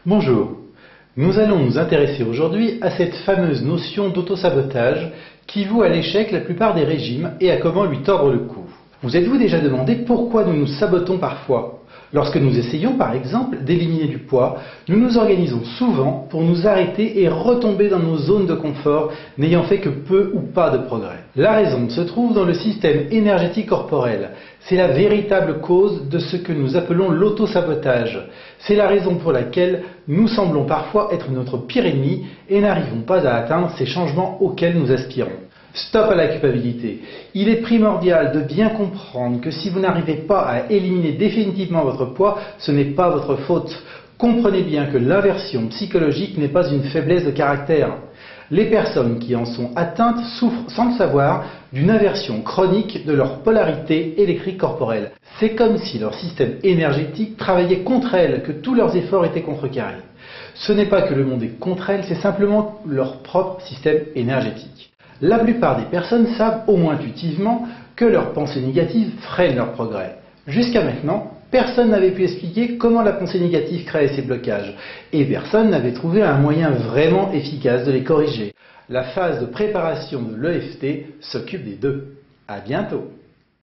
Bonjour, nous allons nous intéresser aujourd'hui à cette fameuse notion d'autosabotage qui voue à l'échec la plupart des régimes et à comment lui tordre le cou. Vous êtes-vous déjà demandé pourquoi nous nous sabotons parfois? Lorsque nous essayons par exemple d'éliminer du poids, nous nous organisons souvent pour nous arrêter et retomber dans nos zones de confort, n'ayant fait que peu ou pas de progrès. La raison se trouve dans le système énergétique corporel. C'est la véritable cause de ce que nous appelons l'autosabotage. C'est la raison pour laquelle nous semblons parfois être notre pire ennemi et n'arrivons pas à atteindre ces changements auxquels nous aspirons. Stop à la culpabilité. Il est primordial de bien comprendre que si vous n'arrivez pas à éliminer définitivement votre poids, ce n'est pas votre faute. Comprenez bien que l'inversion psychologique n'est pas une faiblesse de caractère. Les personnes qui en sont atteintes souffrent sans le savoir d'une inversion chronique de leur polarité électrique corporelle. C'est comme si leur système énergétique travaillait contre elles, que tous leurs efforts étaient contrecarrés. Ce n'est pas que le monde est contre elles, c'est simplement leur propre système énergétique. La plupart des personnes savent au moins intuitivement que leurs pensées négatives freinent leur progrès. Jusqu'à maintenant, personne n'avait pu expliquer comment la pensée négative créait ces blocages, et personne n'avait trouvé un moyen vraiment efficace de les corriger. La phase de préparation de l'EFT s'occupe des deux. À bientôt!